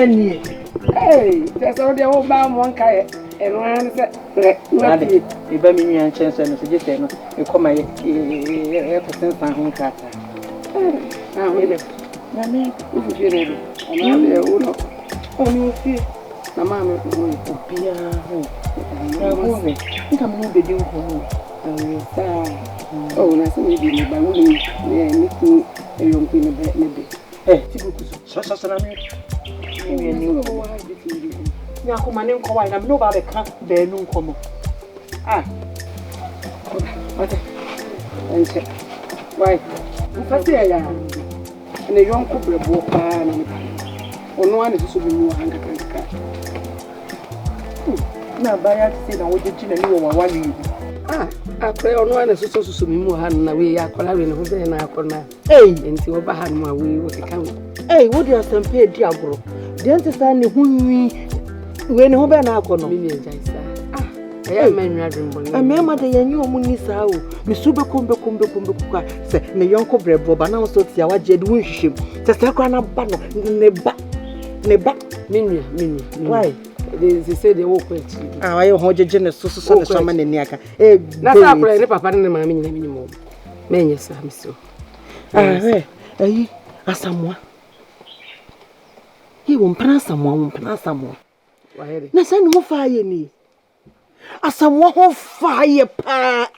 any. Hey, that's all the old man one kite and one said, if I mean, and chance and suggestion, you come my percent from home cat. Now, Mammy, if you ready, and I will only see. Mamma will be a home. I think I'm not the doing for me. Oh, that's maybe by women, making a young queen about maybe. Eh, now, come on, I'm nobody can't bear no come. Ah, what? Why? What's the idea? And a young couple of walk or no one is to be more 100 car. Now, by accident, I would get you a one. Ah, I pray on one is also to me more than we are collaring and I corner. Hey, until Bahama we will come. Hey, what do you have paid Diablo? The understand whom we when Hoban Alcono. Ah, I am a member the young woman is out. Miss Suba Kumbe said, the young cobra Bob and also the our Jed Winship. Just a crown of banner, neba, Minia. Why? They say they walk with you. I hold your generous so summon in Yaka. Eh, that's not a papa and my minimum. Many, sir, so. Ah, eh, as someone. He won't pass someone. Now, send no fire me. As someone who fire pa.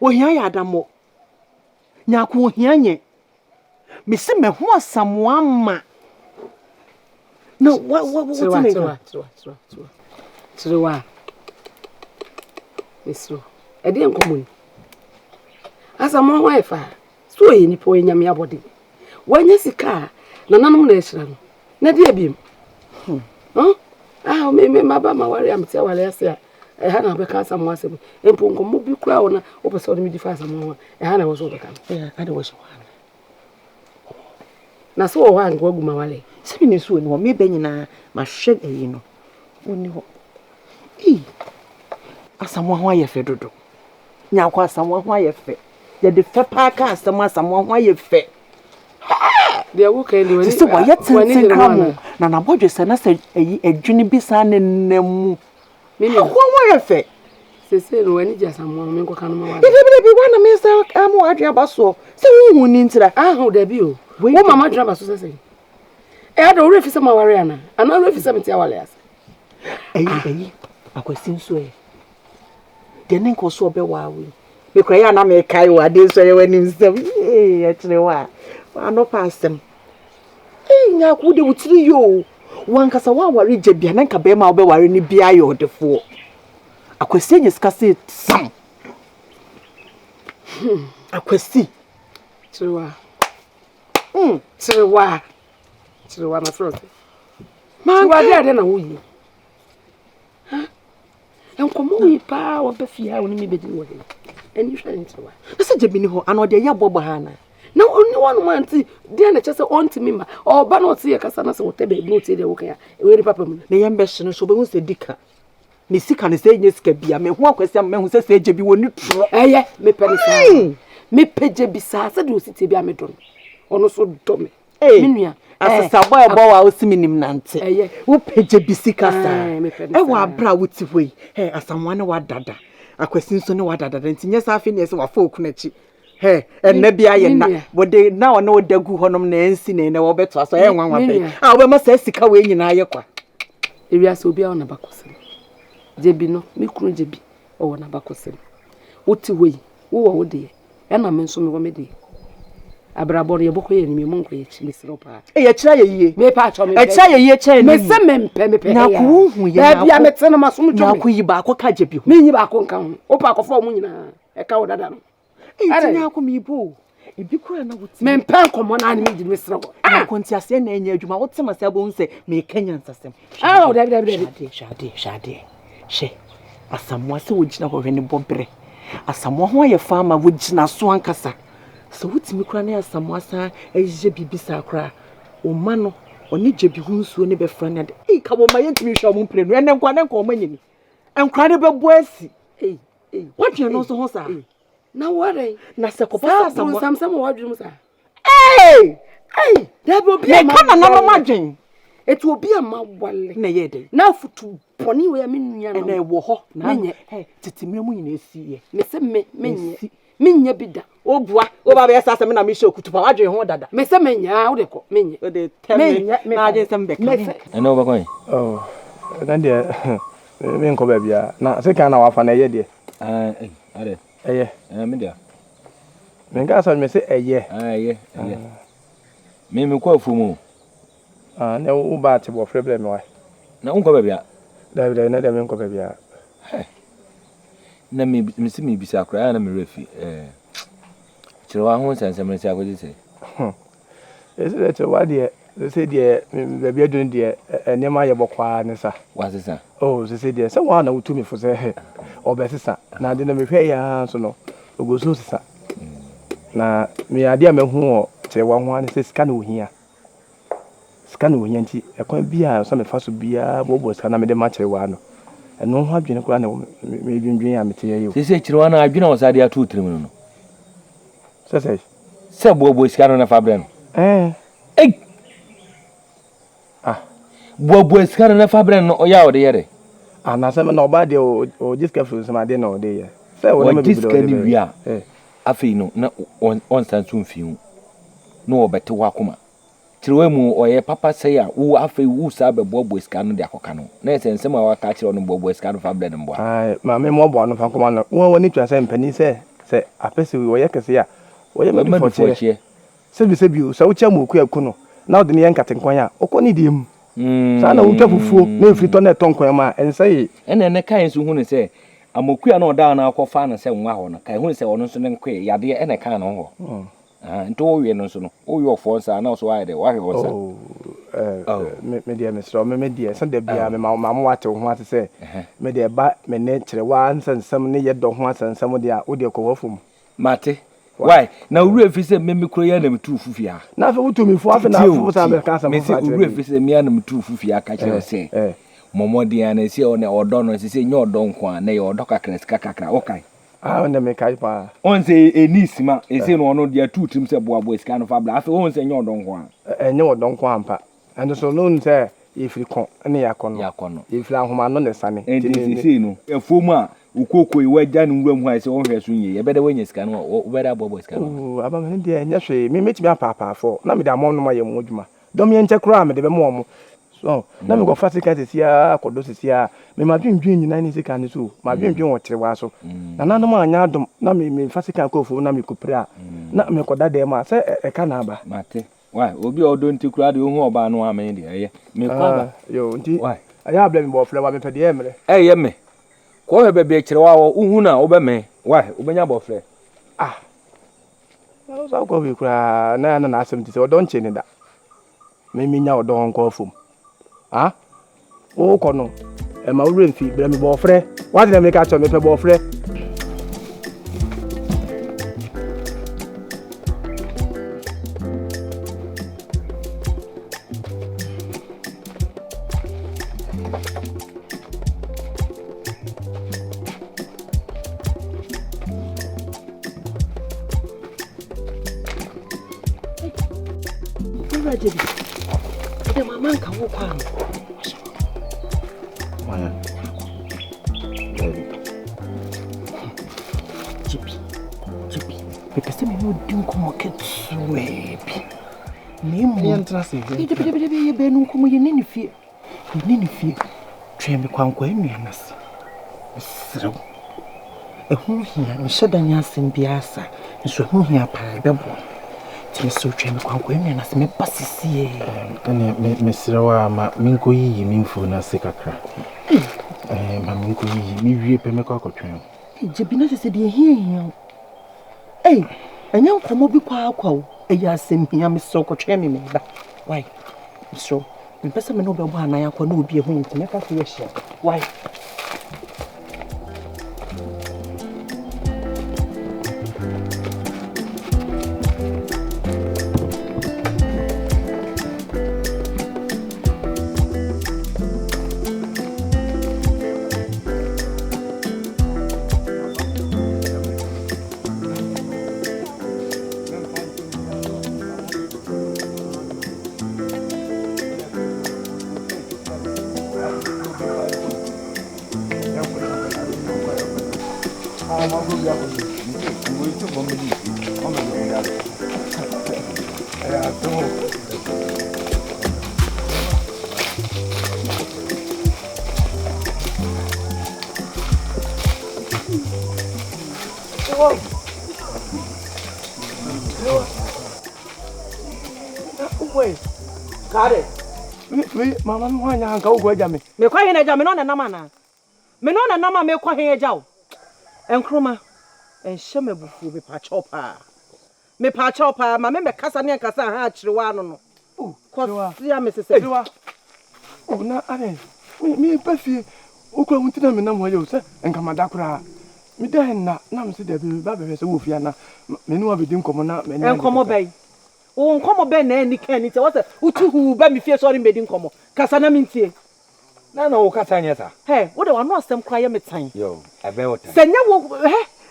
Oh, here I am. Naku here. Miss me who was someone. No, what's the matter? To the one. It's true. I didn't come. As a more wife, so any point in your body. When you see car, no nation. Nadia beam. Huh? Ah, maybe my worry. I'm telling you, I had a because I'm was and Punko Moby Crown, over so me defy some more. And I was overcome. Yeah, I was one. Now, so one go my way. Seven soon, or maybe in my shed, you know. Only someone why you fed. Now, quite someone why you fed. Yet the fair park, someone why you fed. They are working doing it. Why yet sending come? Nana Bodges and I said a junior bisan and them. Why you fed? They said when it just someone go come. If you be one of me, I'm more about so. So who into that? I hold debut. What Mamma Drama say? I had already some Mariana, and already 70 hours. I was in sway. The name was so be wowie. Because I am a Kaiwa, I didn't say when you say, actually, why? I know past them. Eh, now could you tell you? One Casawa worry Jebian and Cabema be worrying the BI or the four. I could say you scarcely some. I could see. So, why? So I'm afraid. Man, why did I know you? Huh? And come on, pa, or Beffia, only be doing it. And you shall answer. I said, Jabiniho, and what they are Bobahana. No, only one wants to, then just on to me, or Banot see a Casanas or Tebe, no, say the okay, very papa. The ambition so won't say Dicker. Missy can say yes, can be a man who says, Jabby will not try. Eh, me penny. Me page besides, I do sit be a medron. Or no so dumb. Eh, as a boy, I was seeing him Nancy. Eh, who page a bisicasa. I was brow with way. Hey, as someone what dada. A question so no what dada. And yes, I think yes, or folk netchy. Hey, and maybe I am not. But they now know the good honor Nancy and our better. So I want I must say, sick away in Ayaka. If you are so be on a bacosin. Jebino, me couldn't jebi, or on a bacosin. What to way? Oh, dear. And I mean, so me. Abrabori boko ye ni monko ye chi misropa e ye kira ye me pa cho me e kira ye kira ni me se me na ku hu ye na bia mete no maso mutwe na ku yi ba ko ka je bi me yi ba ko nka ho o pa ko fo mu nyina e ka wo dada no e ti na ko mi bo e bi kura na wuti me mpa nkomo na ani me di misropa ah ko nti ase na enya adwuma wo tema se bo nse me kenya nsasem ah o dabi shade she asamwa se wo gina ho hwene bobre asamwa ho ye fama wo gina so ankasa. So what's me crying as some wasa as je bibisa cry? O mano, or need je be who's so never friend and a come on my intimate shall won't play and then go and call me. And cried about boys. Hey, what you know so hosa? Now what? Nasacopa, some what you say. Hey, Hey, there will be a man no margin. It will be a mawale na yede. Na futu poni we me nua na e wo ho na titimremu nyina sie. Me se menye bida. Obua, oba be yesa se me na me show kutupa wadwe ho dada. Me se menya, wo de ko menye. O de teme na aje se mbeka. Ene oba kwan. Oh, na de me nko ba bia. Na se kan na wafa na ye de. Ade. Eye. Me dia. Me nga so me se eye. Eye. Me kwa fumu. Na wo ba te bo problem wa. Na unko ba bia. Da na de me nko ba bia. Na me se me bisa akra na me refi chiro wa ho sensem ne se akodi se. Ese de chiro wa de se de be bia dun de enema ye bokwa ne sa. Wa sesa. Oh, se de se wa na utumi fo se obesisa. Na de na me hwe ya so no. Ogoso sesa. Na me ade a me hu o che wa ho ane se sika na ohia. Sika na ohia nti ekwan bia so me fa so bia bobo sika na me de ma che wa no. Eno ho adwene kura na me dwendwen ya mete ye yo. Se chiro wa na adwene wo sa de atu tirim no. Se bobo sika no na fa bre no. Bobo sika no na fa bre no o ya o de yere. Na se me na oba de o jiska fu se ma de na o de ye. Se wo na me jiska ni wia. Afi no na on sansu mfiu. No obete wa kuma. Chiro mu oye papa say ya wo afi wo sa be bobo sika no de akoka no. Na ensem a waka chiro no bobo sika no fa bre no mboa. Ma me mo bo no fa kuma no. Wo ni twa se mpani se apese wo ye kese ya. Wo ye me fo che. Se bi o sa wo cha mu ku aku no. Na odi ne ye nkate nkwan ya. Okoni di mu. Sa na wo twa fufuo na efri to na eton nkwan ma ense ene kan so hu ne se amokua na oda na akọfa na se nwa ho no kai hu se ono so ne nkwe yade ene kan no ho nto wo wie no so no wo wie ofo nsa na so wa de wa hwe wo sa me dia me so me dia so de bia me ma mo wate ho ate se me de ba me ne kire wa nsansam ne ye do ho asansam de a wo de ko wafum mate why na uru efi se me kro ya na metu fufia na fe wutumi fu afi na fu sa be kan sa me se uru efi se me ya na metu fufia ka kire se momodi ana se one odo no se nye odo nko na ye odo kakra sika kakra okay on me kai pa on se enisima ese no ono dia tutim se boabo sika no fa bla afi on se nye odo nko nye odo nko ampa and so no se ifri kon ne yakono ifri ahoma no ne sane ese no efomu a ukoko iwaja no nwura mu ha se on hwe so nye ye bede wanya sika no wo bede boabo sika no aba me dia nya hwe me metimi apa fo na me da mo no ma ye mo djuma dom ye nche kra me de be mo so na me go fasika tesia akodo tesia me ma dwendwen nyina ni sika ni so ma dwendwen wo tere wa so na nanom anya adom na me fasika ko fu na me kupra na me koda de ma se e ka na aba mate why obi odo nti kura de ohu oba no amen de eye me kwa yo nti why aya abla me bo fle wa me pede emre eye me ko he bebe kire wa wo uhu na obe me why obenya bo fle no so ko bi kura na asem ti se odo nche ni da me nya odo nko fum o kono e ma ure mfi bra me bo fre wa de me ka cho me pe bo fre de mama nka wo kwa no Because me no do come get sweep. Me mo entrance. Ye be no come ye nini fie. Ye nini fie. Twe me kwankwa enua nase. Serew. Ehun hia me sheda nya asem biasa. Nso ehun hia pa bebo. Ti so twe me kwankwa enua nase me pasisie. Me serew ma minko yi minfo na sekakra. Ma minko yi mi wie pe me kwa kotwen. Jebina se de hia. Enya nkomo bi kwa akwa eya asem hia me so kotwe me ba. Why? So, me pesa me no be bo anan akwa na obi ehun nti me ka so yehia. Why? Got it. Me, Mama, why not go with me? Me kwa hena ja me no na nama na. Me no na nama me kwa hena ja o. Enkroma. Enhye mabufu me pa chopa. Me pa chopa ma me kasa ne kasa ha akyerewa no no. Oh, kwa sia me sese. Oh na ane. Me pafi. Okwa huntina me na mo ye o se enkamada kura. Me da na me se da bi ba be se wo fia na me no abedi nkomo na me na. Enkomo bai. O nkomo be na ani kan ni te wo se utuhu ba me fie so ri medi nkomo. Kasa na mintie. Na wo kasa nya sa. He, wo de wa no asem kra ye metan. Yo, abe wo tan. Senya wo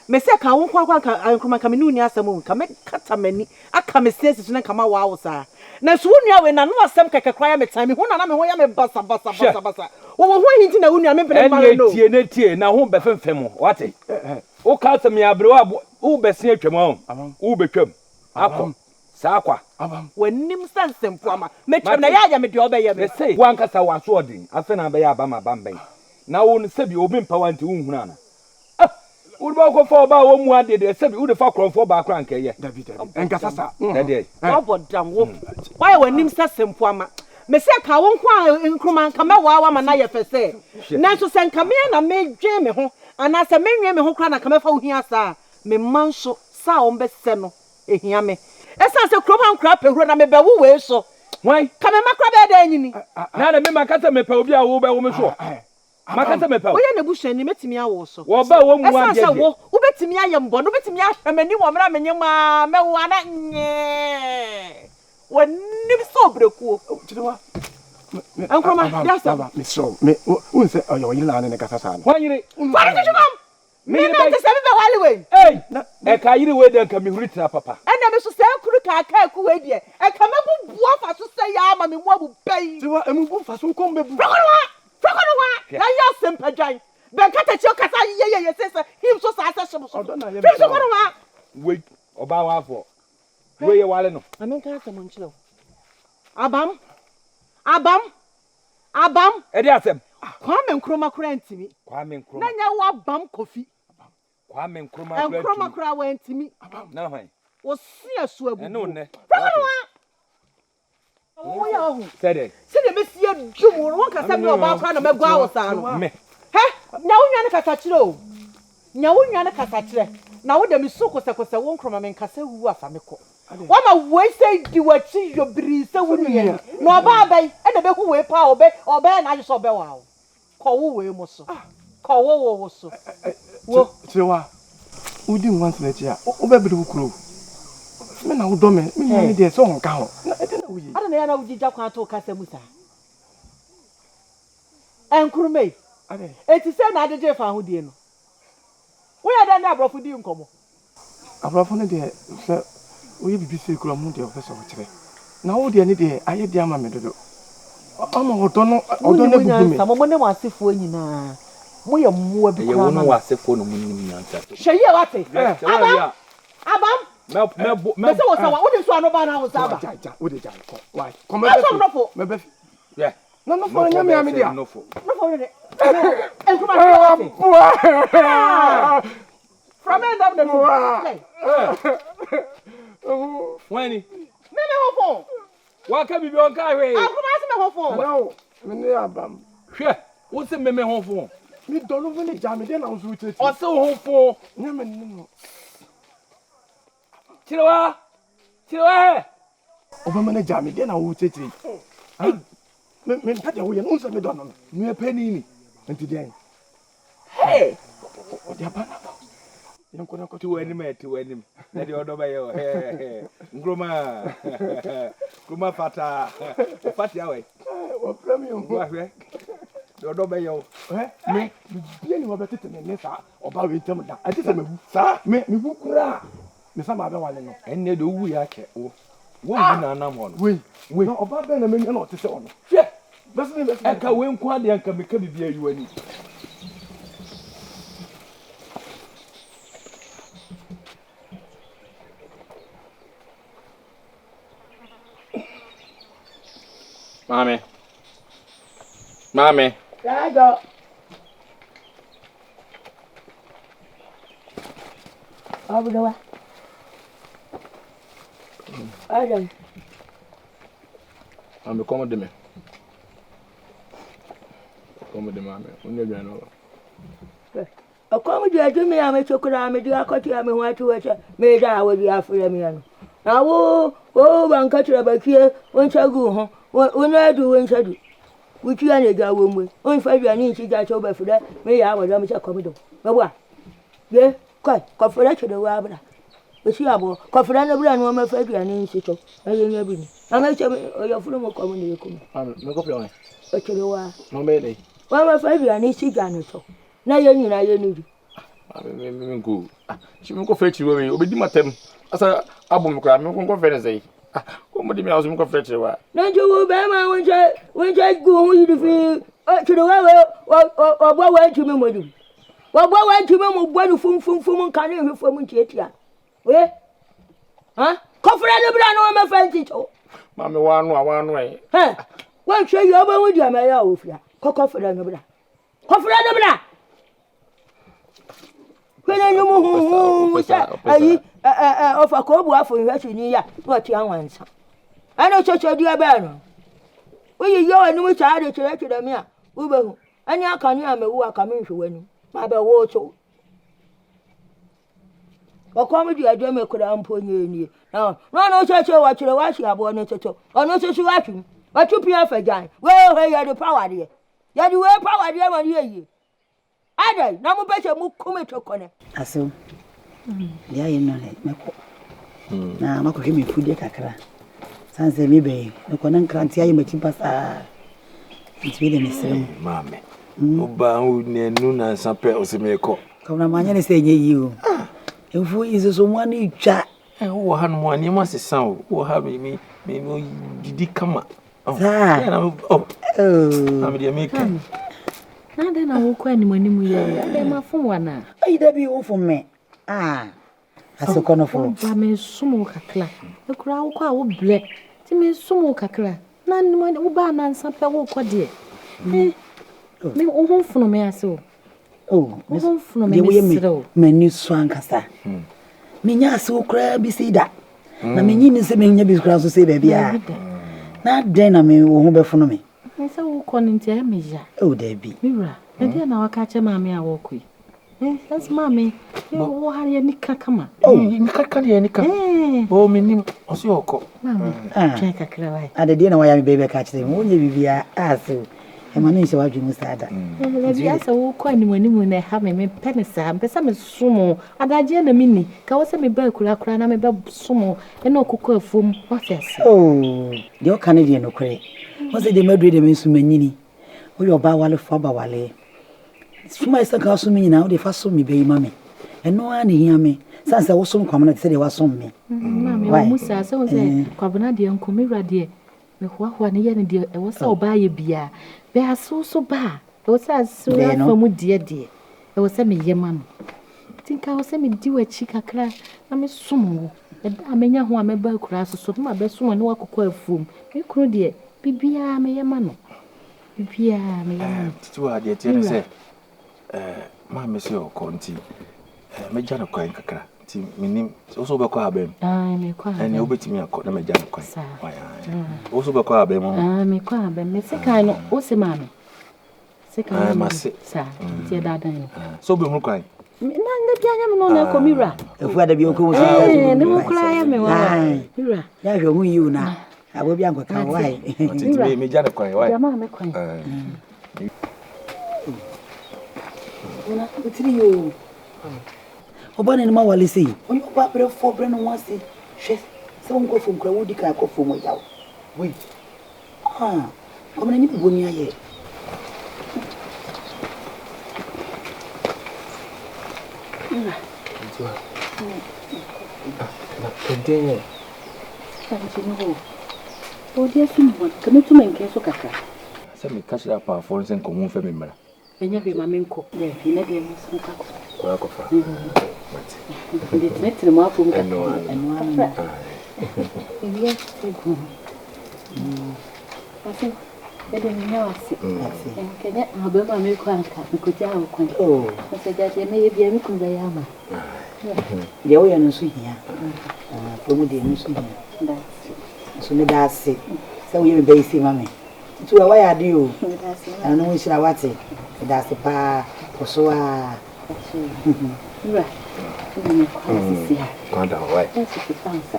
me se ka wo kwa ka nkroma ka me nu ni asem o ka me kata mani aka me se sisu na kama wa wo sa. Na so nua we na no asem keke kra ye metan me hu na me ho ya me basa. Wo ho hinti na wo nua me pene ma no. Tie na ho be femfem wate. Wo ka asem ya bre wo be se atwam ho. Wo betwam. Akọ. Sakwa. Wanim sansempo ama. Metwam na ya me de obeye me. Say wan kasa waso odin. Afa na be ya ba ma bamben. Na wo no sebi obi mpa wanti wo hunu ana. Wo ba ko fa ba wo mu ade de sebi wo de fa kronfo ba kra nkeye. David. Enkasa sa. Dede. Obodam wo. Why wanim sansempo ama. Me se ka wo nko nkroma nka mewa ma na ye fese. Na so se nka me na me dwe me ho. Ana se menwe me ho kra na ka me fa wo hia sa. Me manso sa o mbe se no ehia me. Esa se kroma nkra pehuro na me be wo we so. Why? Ka me makra be da anyini. Na me makata me pa obi a wo be wo me so. Makata me pa. Wo ye na buhwan ni metimi awo so. Wo ba wo mu ade. Esa se wo betimi ayembo no betimi ahwemani wo mra menyema me wo ana nye. Wanim so brekuo. Chidewa. Enkroma, Baba, me so. Me unse oyo yila na ne kasa sa. Wan yire. Why did you come? Me na te se be wale we. Hey, e ka yire we de nka me huritra papa. Na me so se kuru ka ku we de. E ka me bu afa so se ya ama me mu abu bai. Chidewa, emu bu fa so kom be bu. Frokonwa. Na ya sempadwan. Be kata chi o kasa ye se him so sa se shimo so. Frokonwa. Wait, oba wa afọ. We ye wale no. Amen ka asem nchilo. Abam. E dey asem. Kwame Nkrumah kura ntimi. Kwame Nkrumah. Na nya wa bam kofi. Kwame Nkrumah kura. Nkrumah kura wa ntimi. Na hwan. Wo sia so abu. E no ne. Wo ya hu. Sede. Sede me sia dwum won kasa me oba kura na megwa awosa no. Me. He, nya wo nwa ne kasa kire o. Nya wo nwa ne kasa kire. Na wo da mi so kosekose wo Nkrumah me nkasa wu afa me ko. Wama we say di wachi yobri se wunu ye. No oba abai e na be hu we pa obe na so be wa o. Ko wo we mo so. Ko wo so. Wo Chidewa. Udi nwanse na chi a. Wo be bede wo kuro. Me na wo do me nya de so honka ho. Na e de na wo yi. Ada na ya na ujija kwa to kasa musa. Enkrumah. Ade. Eti se na adeje fa ho die no. Wo ya da na abrofo di nkomo. Abrafo ne de se oye bibi se kuro mu de o fese o kire. Na wo de ne de aye de ama me dodo. Ama odo no bubu me. Samo mo ne wasefo nyina. Mo ye mmuwa bi kwa. Ye wo no wasefo no mu nim nyansa. Hweye wate. Abam. Me se wo sawa, wo de so anoba na wo saba. Ja, wo de ja ko. Why? Come me be. Yeah. No for nya me am dia. No for. No for de. Enkrumah. From end of the Wani. Me ho phone. Wa ka bibi on ka hwe. Enkrumah se me ho phone. No, me ne abam. Hwe. Wo se me ho phone. Me dolo vele ja me de na so tete. O se ho phone. Nya me no. Chidewa he. Oba me ne ja me de na wo tete. Me pade wo ye no se me do no. Me pani ni. Enti den. Hey. O dia ba na. Yanko na ko Tu wani na de odo ba yo. Nkrumah. Nkrumah fata. Fati awe. Wo premium. Wa hwe. De odo ba yo. Me bia ni wo be tete ne sa. Oba we tem da. Ati se me bu. Sa me bu kura. Me sa ma be wale no. Enne do wu ya ke wo. Wo ni na anam ho no. We. No oba be na me nya na o te se ono. Hwe. Besi. Eka we nku ade anka me ka bibia yiwani. Mame. Mame. Rago. Abudawa. Adam. Mame, come de me. Come de mame. Onye bia no. Akomu dia dumi ya me chokura me dia akoti ya me ho atu weche me da awodi afure me no. Na wo banka tira bakie wonchagu ho. Wona adu wonchadu. Wuti ya ne ga wo mu. On fa bia ni nchi ga cho ba fure me ya awodi me chakomu do. Baba. Ye, kai, ko fure chede wa abra. Esi abo, ko fure na bra no ma fa bia ni nchi to. Aye nya bi ni. Ama che oyo fure mo ko mo ne ko. Mame, me ko fle. O chede wa. No me dey. Wa ma fa bia ni nchi ga no to. Na ye nyina ye ni. Me go. She me ko fe chiro me, obedi matem. Asa abo me kra, me ko fe ne sei. Ko mo di me aso me ko fe chiro wa. Na njo wo be ma wonje gu hu yidi fi. O chede wa bo wa ntumi mo di. Wa bo wa ntumi mo bo ni fum kan ni hwefo mu ntiatia. We? Ha? Ko fere no bra no ma fa nticho. Mame wa anu e. He. Wa hwe yi oba hu di ama ya ofia. Ko fere no bra. Ko fere no bra. Kwena nyumu hu ayi ofa ko bu afo hwehwe ni ya no ti anwansa. Ana chocho di aba no. We yi yo anu mu cha de kire me a wo be hu. Ani aka ni amewu aka me hwe wanu. Ma be wo cho. Okomu di ajo me kura mpo nye ni. No chocho wa kire wa shi abo no chocho. Ono chocho wa twi. Wa twi pia fa jan. We he ya de power de. Ya di we power de ma ni yi. Adai, na mu beche mu kume tokone. Aso. Ya ye no le meko. Na makohwe me fudie kakra. Sanse mi be, no kona nkranti ayi machi pasa. Ntibe de mesem. Mame. Oba hu ne nu na nsape osemeko. Kona manya ne se nye yi o. Enfu izo so mu ani twa. Wo ha no ani ma sesa o. Wo ha me didi kama. Sa. Ya na oh. Mame de make. Na de na wo kwa ni manimu ye. E ma fun wana. Ayi da bi wo fun me. Asoko no fo. Ba me sumu kakla. E kura wo kwa wo ble. Ti me sumu kakla. Na ni mo wo ba na nsa pe wo kwa de. Me wo hon funu me ase o. Oh, me funu me siro. Me ni so ankasa. Me nya ase wo kura bi sida. Na me nyi ni se me nya bi kura so se ba bia. Na den na me wo ho be funu me. Nsa wo kɔ ne ntia me ja. O da bi. Mira, e dia na waka che maame a wo koi. That's maame. Wo ha ye nika kama. Nika ye nika. O menim oso yoko. Maame. Try kakra wai. Ade dia na wa ya me bebe ka che mo nya bibia aso. E ma no nse wa dwemu sada. Le bia sa wo kɔ ni manimu na ha me penisa, mpesa me sumo. Adaje na mini. Ka wo se me ba kura na me ba sumo. E na okukɔ afom. What else? Oh, de o kan de no kure. What's the madrid de mensu manyini? O yo ba wale fo ba wale. Suma isa ka so me na o de fa so me be mame. Eno ani hia me. Sansa wo so kwamna te de wa so me. Mame wo musa se wo se kwabna de nkomi rade. Me hoahoa ne ye ne de e wo se oba ye bia. Be aso so ba. E wo se aso ya fa mu de. E wo se me ye ma no. Tinka wo se me di wa chi kakra na me sumo. E da amenya ho ameba kura so ma be sumo ne wakokɔ afum. Me kuro de bibia me yema no. Bibia me yema. Titi wa de tie se ma me se o konti. Me ja no kwan kakra. Ti minim so be kɔ abem. Me kɔ abem. Ene obetimi akɔ na me ja no kwan. O so be kɔ abem mo. Me kɔ abem. Me se kan no o se ma me. Se kan ma se. Sa, ti dadan no. So be hu kwan. Na bia nya me no na ko mira. Efu ada bi o ko so. Ne mo kura ya me wa. Mira. Ya hwe hu yi na. Abo bi anko ka wai. Titi me ja no kwan wai. Jama me kwan. Ona utiri yo. Oba ne ma wale sei. Onye oba bre fo bre no wase. Hwe se won ko fo nkra wodi ka ko fo mo yawo. Wei. Como nem me bonia aí. Continue. O dia sumbo, como tu men que so kaka. Se me catch up for foreign sen comum fe memra. Enya be mamenko. De fina de mo so kaka. Kwa ko fa. De netre mo afu kaka. Eno. Ase, ede nya wase. Kenya abema me kwa nka, mikoja wo kwa. Oh. Ase dade me ye bia me kun ba yama. Ye wo ya no so hia. Promo de no so hia. Da. So me da ase. Se wo ye me be isi ma me. Tu wa ya de o. Ana no shira wate. Me da ase pa koso a. Ura. Ni kwa sisi ha. Kwanda why? Ese ki fansa.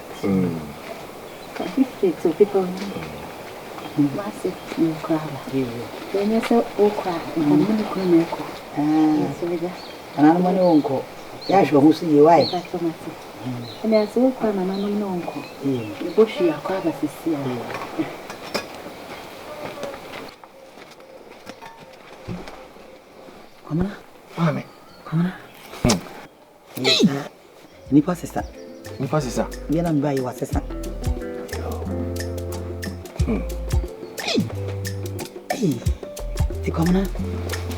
If so people massive new crowd. Then you say oh crowd. I'm going to come echo. So we just. Ana no money onko. Ya shwa hu si ye why? That's so much. And I say, "Kwa mama no uncle." The bush ya kwa basisi ya. Kamana? Mame. Kamana? Ni pa sesa. Ni pa sesa. Bia na mba yi wa sesa. Ti kamana?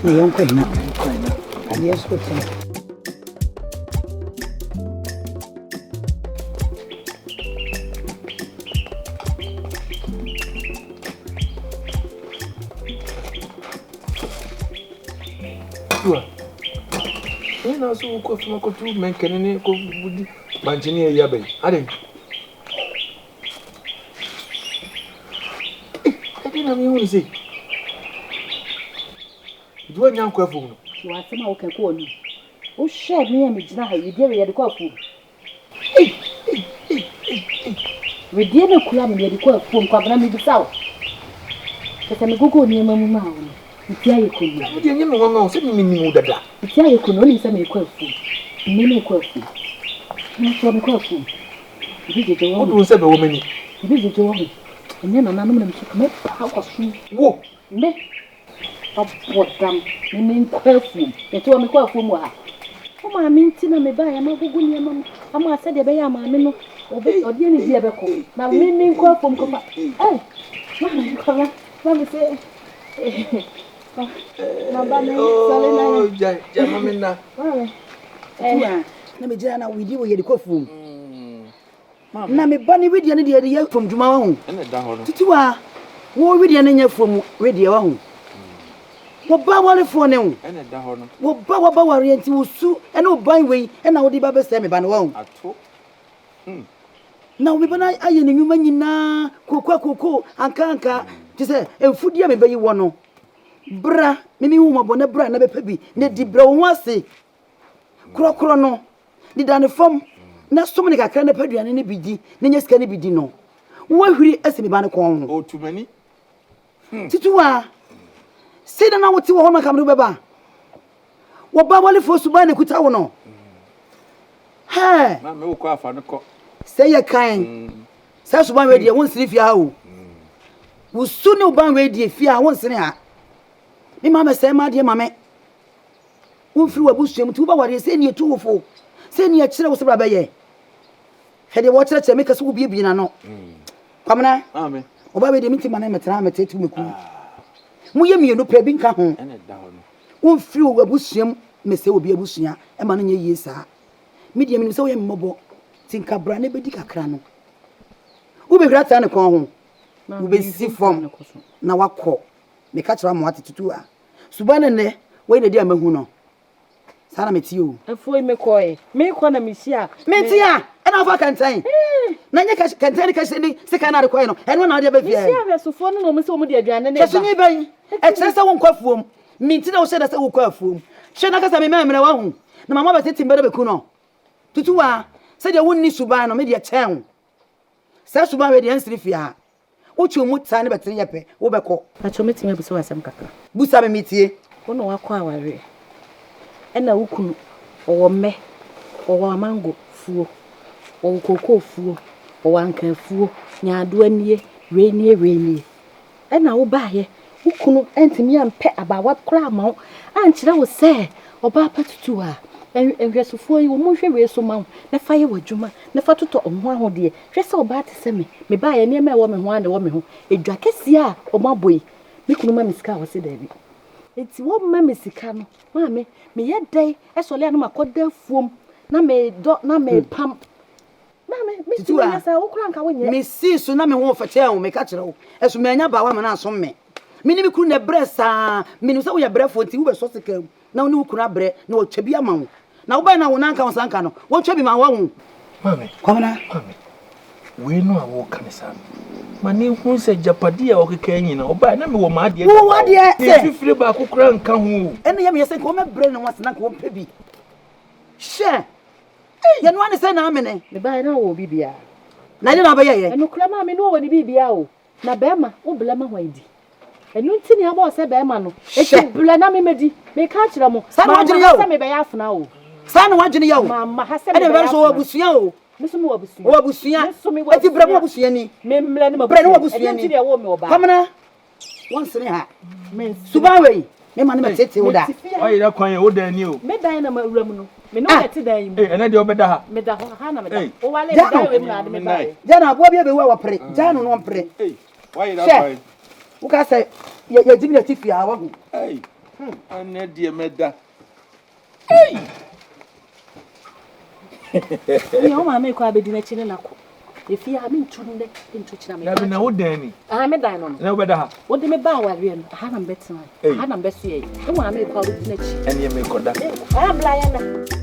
Ne yon kwa ina. Ali ya skote. Na so ko fuma ko tu men kenene ko budi banjini ya bai ade ade na mi hu ni duwa nyan ko afu no Wa sema o kan ko ni o share me me gina ha yedie we yede ko afu we die na kula me yede ko afu kwa bana me bisawo kete me gugu ni mamu ma wo Iti aye kono. Odi enye me wanga se mi ni mu dada. Iti aye kono ni se me kwa fu. Ni me kwa fu. Ni so me kwa fu. Ibi jeje wo. Odu se be wo mani. Ibi jeje wo. Enye na nanu me so me pa kwa su. Wo. Me. Abodam. Ni me kwa fu. Eti wo me kwa fu mu ha. O ma mi nti na me ba ya magugu ni ama. Ama ase de be ya ma me no. Odi ni bi e be ko. Na me kwa fu ko pa. Eh. Ma me se Mabane salena ja mamina. Na me jira na widi wo yedi kofu. Na me ba ni widi ne de ye fom djuma wa hu. Ene da ho no. Titiwa wo widi ne nya fom widi wa hu. Wo ba wale fo ne hu. Ene da ho no. Wo ba ware nti wo su ene wo ban wei ena wo di ba be se me ba ne wa hu. Ato. Na wo be na aye ne nwuma nyina koko anka ti se enfudi me bayi wo no. Bra mimi hu mabone bra na bepa bi ne di bra wo ase krokro no di dane fom na som ne kakra na paduane ne bidi ne nyesika ne bidi no wo hwiri ase me ba ne kon O tumani. Tituwa sida na woti wo ho na kamru beba wo ba wale fo suba ne kuta wo no he Ma me wo kwa afa no ko. say ye kan say suba we die won siri fia ha o wo su ne uban we die fia won siri ha mi mama say ma de mama unfiri wabusuam tu ba ware say ne tuwofo say ne akire wo sebra ba ye he de wo kire kire me kase wo bie na no kwamna Amen. oba be de miti mana metra metetu meku mu ye mienu pra bi nka ho Ene da ho no. unfiri wabusuam me say obi abusua e ma no nye yie saa mi de mi say wo ye mmobo tinka bra ne bedi kakra no wo be hwira ta ne kon ho wo be si fom na wakọ me ka kira mo atetutu a subane ne we na di amahu no sara meti o afoi me koe me ko na misia meti a na fa kantan na nye kantan ka se ni se kana de koe no eno na de ba fia misia we sofo no mo se mo de aduane ne ba so ni bai e kire se wo nkwafuom minti na wo se da se wo kwafuom hwe na ka sa me memre wa hu na mama ba teti mbere be ku no tutu a se de wonni subane no me de chen sa subane we de ansiri fia uchi mu tsane batiri yepe wo beko Acho metime buso wasem kakra. busa me mitie Wono wakọ aware. Ena ukunu owo me, owo mango fuo, owo koko fuo, owo anka fuo, nyaado anie, renie. Ena wo baaye, ukunu entimi ampe abawa kra ma wo. Ankyere wo se, oba patutu a. Enhwesofo yi wo mo hwe we so ma wo. Na fa ye wadwuma, na fa toto onho ahode. Hwe se oba te se me baaye ne ma wo me ho ande wo me ho. Edwa kesi a omaboi. Me kunu ma misika wo se dabi. Eti wo ma misika no, ma me ye dai esole anu makoda fuom na me pam Me see so na me ho fete a wo me ka kire wo. Eso me anya ba wa me na aso me. Me ni me kunu na bre sa, me ni so wo ya bre fo nti wo be so seka na wo ni wo kunu abre na wo twa bi ama wo. Na wo ba na wo na nka wo sanka no, wo twa bi ma wa wo. Mami. Kwamna. Mami. We no awo kanisa. Mani hu se japadi a okeka nyina. Oba na me wo ma ade. Wo ade se. Fifire ba kokura nka ho. Ene ye me yese ko me bre na wo sanka wo pe bi. She. Ye no ane se na amene. Me ba na wo bibia. Na je na ba ye. Enu kura ma me no wo ni bibia o. Na be ma wo bla ma hwandi. Enu ntini abo se be ma no. Eti bla na me medi. Me ka kira mo. Sa na wajini yo. Sa me be ya afuna o. Sa na wajini yo. Mama ha se me. Ene be so wabusuya o. Mesumu wabusuya. Wabusuya. Eti bra mo wabusuya ni. Me mla ni ma. Bra ni wabusuya ni. Enti ya wo me oba. Kamana. Once ni ha. Subawe. Me ma ni me tete wo da. Oyi da kwan ye wo da ni o. Me dan na ma wura mu no. Me no eti dan yi mu. Ene de obeda ha. Me da ho ha na me da. O wale me da we mu na de me ba. Jana abo bia be wa pre. Jana no pre. Oyi da kwan. Wo ka say ye jibi na tifi a wa hu. Ane de me da. Ni o ma me ko abedi na chine na ko. Efi a me ntunde, ntuchina me. Na bi na wo dan ni. Ah me dan no no. Na obeda ha. Wo de me ba ware no. Ha na mbetena. Ha na mbeso ye. E wo ma me ko abedi na chi. Ene me koda. Ah bla ya na.